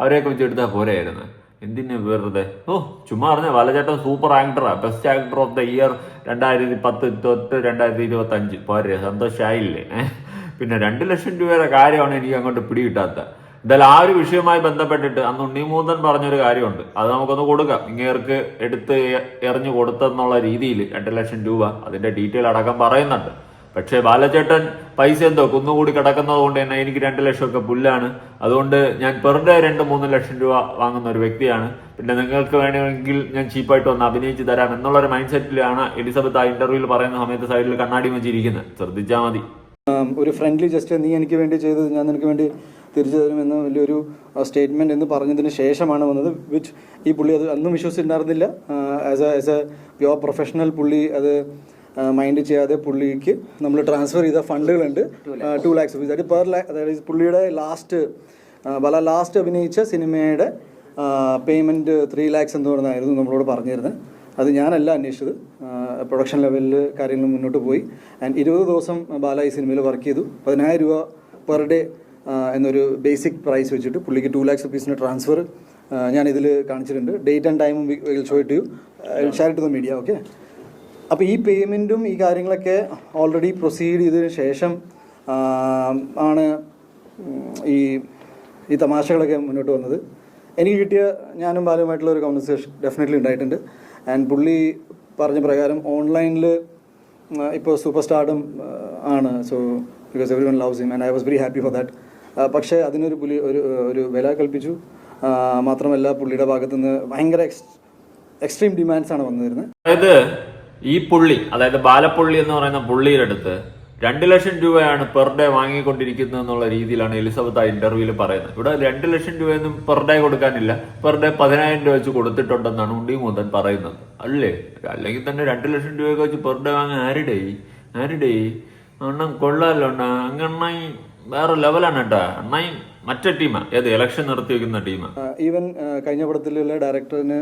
അവരെയൊക്കെ വെച്ച് എടുത്താൽ പോരായിരുന്നു. എന്തിനു വെറുതെ? ചുമ്മാ പറഞ്ഞ ബാലചേട്ടൻ സൂപ്പർ ആക്ടറാ, best actor of the year 2010 തൊട്ട് 2025 പോരെ, സന്തോഷമായില്ലേ? പിന്നെ 2 ലക്ഷം രൂപയുടെ കാര്യമാണ് എനിക്ക് അങ്ങോട്ട് പിടികിട്ടാത്ത. എന്തായാലും ആ ഒരു വിഷയവുമായി ബന്ധപ്പെട്ടിട്ട് അന്ന് ഉണ്ണിമൂന്തൻ പറഞ്ഞൊരു കാര്യമുണ്ട്, അത് നമുക്കൊന്ന് കൊടുക്കാം. ഇങ്ങേർക്ക് എടുത്ത് എറിഞ്ഞു കൊടുത്തെന്നുള്ള രീതിയിൽ 2 ലക്ഷം രൂപ അതിന്റെ ഡീറ്റെയിൽ അടക്കം പറയുന്നുണ്ട്. പക്ഷേ ബാലചേട്ടൻ പൈസ എന്തോ കുന്നുകൂടി കിടക്കുന്നത് കൊണ്ട് തന്നെ എനിക്ക് 2 ലക്ഷമൊക്കെ പുല്ലാണ്, അതുകൊണ്ട് ഞാൻ പെർ ഡേ 2-3 ലക്ഷം രൂപ വാങ്ങുന്ന ഒരു വ്യക്തിയാണ്, പിന്നെ നിങ്ങൾക്ക് വേണമെങ്കിൽ ഞാൻ ചീപ്പായിട്ട് വന്ന് അഭിനയിച്ച് തരാം എന്നുള്ളൊരു മൈൻഡ് സെറ്റിലാണ് എലിസബത്ത് ആ ഇന്റർവ്യൂവിൽ പറയുന്ന സമയത്ത് സൈഡിൽ കണ്ണാടി വെച്ചിരിക്കുന്നത്. ശ്രദ്ധിച്ചാൽ മതി. ഒരു ഫ്രണ്ട്ലി ജസ്റ്റ് നീ എനിക്ക് വേണ്ടി ചെയ്തത് ഞാൻ നിനക്ക് വേണ്ടി തിരിച്ചു തരുമെന്ന് വലിയൊരു സ്റ്റേറ്റ്മെൻറ്റ് എന്ന് പറഞ്ഞതിന് ശേഷമാണ് വന്നത്. വിച്ച് ഈ പുള്ളി അത് അന്നും വിശ്വസിച്ചിട്ടുണ്ടായിരുന്നില്ല. ആസ് എ പ്യുവർ പ്രൊഫഷണൽ പുള്ളി അത് മൈൻഡ് ചെയ്യാതെ പുള്ളിക്ക് നമ്മൾ ട്രാൻസ്ഫർ ചെയ്ത ഫണ്ടുകളുണ്ട് 2 lakhs rupees. അത് പെർ ലാക്ക്, അതായത് പുള്ളിയുടെ ലാസ്റ്റ് അഭിനയിച്ച സിനിമയുടെ പേയ്മെൻറ്റ് 3 lakhs എന്ന് പറഞ്ഞായിരുന്നു നമ്മളോട് പറഞ്ഞിരുന്നത്. അത് ഞാനല്ല അന്വേഷിച്ചത്. പ്രൊഡക്ഷൻ ലെവലിൽ കാര്യങ്ങൾ മുന്നോട്ട് പോയി. ആൻഡ് 20 ദിവസം ബാല ഈ സിനിമയിൽ വർക്ക് ചെയ്തു. 10,000 രൂപ പെർ ഡേ എന്നൊരു ബേസിക് പ്രൈസ് വെച്ചിട്ട് പുള്ളിക്ക് 2 lakhs rupees ട്രാൻസ്ഫർ ഞാനിതിൽ കാണിച്ചിട്ടുണ്ട്. ഡേറ്റ് ആൻഡ് ടൈമും will show it you, share to the media. Okay, അപ്പോൾ ഈ പേയ്മെൻറ്റും ഈ കാര്യങ്ങളൊക്കെ ഓൾറെഡി പ്രൊസീഡ് ചെയ്തതിന് ശേഷം ആണ് ഈ തമാശകളൊക്കെ മുന്നോട്ട് വന്നത്. എനിക്ക് കിട്ടിയ ഞാനും ബാലുമായിട്ടുള്ള ഒരു കോൺവെർസേഷൻ ഡെഫിനറ്റ്ലി ഉണ്ടായിട്ടുണ്ട്. ആൻഡ് പുള്ളി പറഞ്ഞ പ്രകാരം ഓൺലൈനിൽ ഇപ്പോൾ സൂപ്പർ സ്റ്റാർഡും ആണ്. So because every one loves him and I was very happy for that. പക്ഷേ അതിനൊരു പുള്ളി ഒരു വില കൽപ്പിച്ചു. മാത്രമല്ല പുള്ളിയുടെ ഭാഗത്തുനിന്ന് ഭയങ്കര എക്സ്ട്രീം ഡിമാൻഡ്സ് ആണ് വന്നിരുന്നത്. അതായത് ഈ പുള്ളി, അതായത് ബാലപ്പുള്ളി എന്ന് പറയുന്ന പുള്ളിയുടെ അടുത്ത് 2 ലക്ഷം രൂപയാണ് പെർ ഡേ വാങ്ങിക്കൊണ്ടിരിക്കുന്നത് എന്നുള്ള രീതിയിലാണ് എലിസബത്ത് ആ ഇന്റർവ്യൂവിൽ പറയുന്നത്. ഇവിടെ 2 ലക്ഷം രൂപയൊന്നും പെർ ഡേ കൊടുക്കാനില്ല, പെർ ഡേ 10,000 രൂപ വെച്ച് കൊടുത്തിട്ടുണ്ടെന്നാണ് ഉണ്ണിമൂന്തൻ പറയുന്നത്. അല്ലേ? അല്ലെങ്കിൽ തന്നെ 2 ലക്ഷം രൂപയൊക്കെ വെച്ച് പെർ ഡേ വാങ്ങാൻ ആരുടെ അണ്ണം കൊള്ളാമല്ലോ അണ്ണ. അങ്ങണ്ണായി വേറെ ലെവലാണ് കേട്ടാ. അണ്ണായി മറ്റേ ടീമാ, ഏത് ഇലക്ഷൻ നിർത്തി വെക്കുന്ന ടീമാ. ഈവൻ കഴിഞ്ഞ പടത്തിലുള്ള ഡയറക്ടറിന്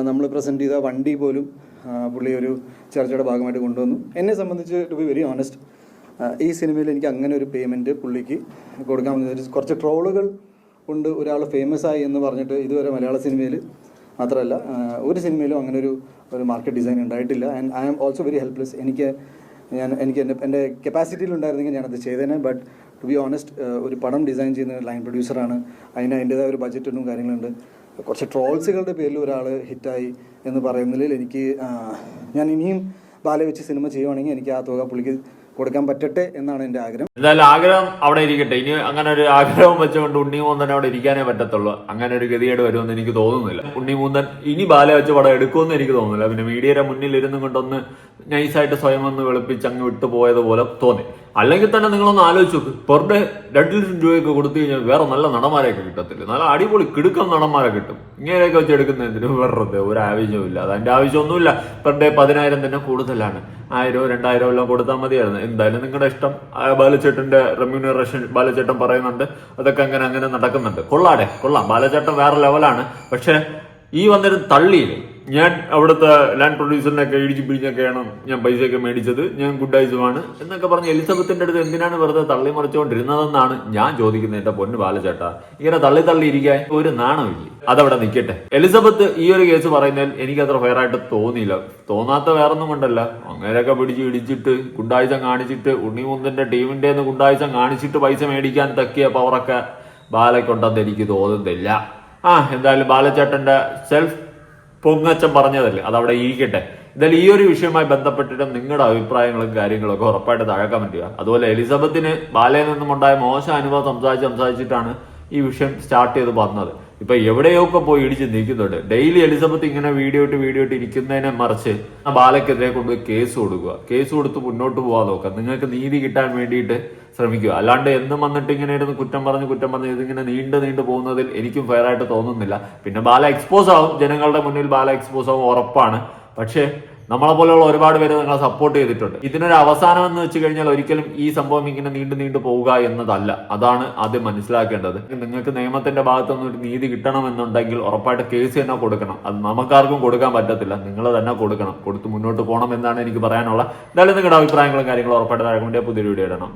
നമ്മൾ പ്രസന്റ് ചെയ്ത വണ്ടി പോലും പുള്ളി ഒരു ചർച്ചയുടെ ഭാഗമായിട്ട് കൊണ്ടുവന്നു. എന്നെ സംബന്ധിച്ച് ടു ബി വെരി ഓണസ്റ്റ്, ഈ സിനിമയിൽ എനിക്ക് അങ്ങനെ ഒരു പേയ്മെൻറ്റ് പുള്ളിക്ക് കൊടുക്കാൻ പറ്റുന്ന കുറച്ച് ട്രോളുകൾ ഉണ്ട്. ഒരാൾ ഫേമസ് ആയി എന്ന് പറഞ്ഞിട്ട് ഇതുവരെ മലയാള സിനിമയിൽ മാത്രമല്ല ഒരു സിനിമയിലും അങ്ങനെ ഒരു മാർക്കറ്റ് ഡിസൈൻ ഉണ്ടായിട്ടില്ല. And I am also very helpless. എനിക്ക് എൻ്റെ കപ്പാസിറ്റിയിൽ ഉണ്ടായിരുന്നെങ്കിൽ ഞാനത് ചെയ്തേനെ. ബട്ട് ടു ബി ഓണസ്റ്റ്, ഒരു പടം ഡിസൈൻ ചെയ്യുന്ന ലൈൻ പ്രൊഡ്യൂസറാണ്. അതിൻ്റേതായ ഒരു ബഡ്ജറ്റും കാര്യങ്ങളുണ്ട്. കുറച്ച് ട്രോൾസുകളുടെ പേരിൽ ഒരാൾ ഹിറ്റായി എന്ന് പറയുന്നതിൽ എനിക്ക് ഞാൻ ഇനിയും ബാല വെച്ച് സിനിമ ചെയ്യുവാണെങ്കിൽ എനിക്ക് ആ തുക പുള്ളിക്ക് കൊടുക്കാൻ പറ്റട്ടെ എന്നാണ് എൻ്റെ ആഗ്രഹം. എന്തായാലും ആഗ്രഹം അവിടെ ഇരിക്കട്ടെ. ഇനി അങ്ങനെ ഒരു ആഗ്രഹം വെച്ചുകൊണ്ട് ഉണ്ണിമൂന്തൻ അവിടെ ഇരിക്കാനേ പറ്റത്തുള്ളൂ. അങ്ങനെ ഒരു ഗതികേട് വരുമെന്ന് എനിക്ക് തോന്നുന്നില്ല. ഉണ്ണിമൂന്തൻ ഇനി ബാല വെച്ച് പടം എടുക്കുമെന്ന് എനിക്ക് തോന്നുന്നില്ല. പിന്നെ മീഡിയയുടെ മുന്നിൽ ഇരുന്നും കൊണ്ടൊന്ന് നൈസായിട്ട് സ്വയം ഒന്ന് വെളുപ്പിച്ച് അങ്ങ് വിട്ടുപോയതുപോലെ തോന്നി. അല്ലെങ്കിൽ തന്നെ നിങ്ങളൊന്ന് ആലോചിച്ച് നോക്ക്, പെർ ഡേ 2 ലക്ഷം രൂപയൊക്കെ കൊടുത്തു കഴിഞ്ഞാൽ വേറെ നല്ല നടന്മാരെയൊക്കെ കിട്ടത്തില്ല, നല്ല അടിപൊളി കിടുക്കം നടന്മാരെ കിട്ടും. ഇങ്ങനെയൊക്കെ വെച്ച് എടുക്കുന്നതിന് വെറുതെ ഒരു ആവശ്യമില്ല. അതിന്റെ ആവശ്യമൊന്നുമില്ല. പെർ ഡേ 10,000 തന്നെ കൂടുതലാണ്. 1,000 2,000 എല്ലാം കൊടുത്താൽ മതിയായിരുന്നു. എന്തായാലും നിങ്ങളുടെ ഇഷ്ടം. ബാലചേട്ടന്റെ റെമ്യൂണറേഷൻ ബാലചേട്ടൻ പറയുന്നുണ്ട്, അതൊക്കെ അങ്ങനെ നടക്കുന്നുണ്ട്. കൊള്ളാം, ബാലചേട്ടൻ വേറെ ലെവലാണ്. പക്ഷെ ഈ വന്നിട്ട് തള്ളിയില്ലേ, ഞാൻ അവിടുത്തെ ലാൻഡ് പ്രൊഡ്യൂസറിനൊക്കെ ഇടിച്ചു പിടിഞ്ഞൊക്കെയാണ് ഞാൻ പൈസയൊക്കെ മേടിച്ചത്, ഞാൻ ഗുഡ് ഐസുമാണ് എന്നൊക്കെ പറഞ്ഞ് എലിസബത്തിന്റെ അടുത്ത് എന്തിനാണ് വെറുതെ തള്ളി മറിച്ചുകൊണ്ടിരുന്നതെന്നാണ് ഞാൻ ചോദിക്കുന്നത്. എന്റെ പൊന്ന് ബാലചേട്ടാ, ഇങ്ങനെ തള്ളി ഇരിക്കാൻ ഒരു നാണമില്ലേ? അതവിടെ നിൽക്കട്ടെ. എലിസബത്ത് ഈ ഒരു കേസ് പറയുന്നതിൽ എനിക്ക് അത്ര ഫെയർ ആയിട്ട് തോന്നിയില്ല. തോന്നാത്ത വേറൊന്നും കൊണ്ടല്ല, അങ്ങനെയൊക്കെ പിടിച്ച് ഇടിച്ചിട്ട് ഗുണ്ടായുസം കാണിച്ചിട്ട് ഉണ്ണിമൂന്തന്റെ ടീമിന്റെ ഗുണ്ടായുസം കാണിച്ചിട്ട് പൈസ മേടിക്കാൻ തക്കിയ പവറൊക്കെ ബാലയ്ക്കുണ്ടെന്ന് എനിക്ക് തോന്നുന്നില്ല. എന്തായാലും ബാലചേട്ടന്റെ സെൽഫ് പൊങ്ങച്ചം പറഞ്ഞതല്ലേ, അതവിടെ ഇരിക്കട്ടെ. എന്തായാലും ഈ ഒരു വിഷയവുമായി ബന്ധപ്പെട്ടിട്ട് നിങ്ങളുടെ അഭിപ്രായങ്ങളും കാര്യങ്ങളൊക്കെ ഉറപ്പായിട്ട് താഴെ കമന്റ് ചെയ്യുക. അതുപോലെ എലിസബത്തിന് ബാലയിൽ നിന്നും ഉണ്ടായ മോശം അനുഭവം സംസാരിച്ചിട്ടാണ് ഈ വിഷയം സ്റ്റാർട്ട് ചെയ്ത് വന്നത്. ഇപ്പൊ എവിടെയൊക്കെ പോയി ഇടിച്ച് നിൽക്കുന്നുണ്ട്. ഡെയിലി എലിസബത്ത് ഇങ്ങനെ വീഡിയോ ഇട്ട് ഇരിക്കുന്നതിനെ മറിച്ച് ആ ബാലയ്ക്കെതിരെ കൊണ്ടുപോയി കേസ് കൊടുത്ത് മുന്നോട്ട് പോകാൻ നോക്കുക. നിങ്ങൾക്ക് നീതി കിട്ടാൻ വേണ്ടിയിട്ട് ശ്രമിക്കുക. അല്ലാണ്ട് എന്നും വന്നിട്ട് ഇങ്ങനെ ഇരുന്ന് കുറ്റം പറഞ്ഞ് ഇതിങ്ങനെ നീണ്ടു പോകുന്നതിൽ എനിക്കും ഫെയർ ആയിട്ട് തോന്നുന്നില്ല. പിന്നെ ബാല എക്സ്പോസ് ആവും, ജനങ്ങളുടെ മുന്നിൽ ബാല എക്സ്പോസ് ആവും, ഉറപ്പാണ്. പക്ഷേ നമ്മളെ പോലെയുള്ള ഒരുപാട് പേര് നിങ്ങളെ സപ്പോർട്ട് ചെയ്തിട്ടുണ്ട്. ഇതിനൊരു അവസാനം എന്ന് വെച്ച് കഴിഞ്ഞാൽ ഒരിക്കലും ഈ സംഭവം ഇങ്ങനെ നീണ്ടു പോവുക എന്നതല്ല. അതാണ് ആദ്യം മനസ്സിലാക്കേണ്ടത്. നിങ്ങൾക്ക് നിയമത്തിന്റെ ഭാഗത്തുനിന്ന് ഒരു നീതി കിട്ടണമെന്നുണ്ടെങ്കിൽ ഉറപ്പായിട്ട് കേസ് തന്നെ കൊടുക്കണം. അത് നമുക്കാർക്കും കൊടുക്കാൻ പറ്റത്തില്ല, നിങ്ങൾ തന്നെ കൊടുത്ത് മുന്നോട്ട് പോകണം എന്നാണ് എനിക്ക് പറയാനുള്ളത്. എന്തായാലും നിങ്ങളുടെ അഭിപ്രായങ്ങളും കാര്യങ്ങളും ഉറപ്പായിട്ട് പുതിയൊരു വീഡിയോ ഇടണം.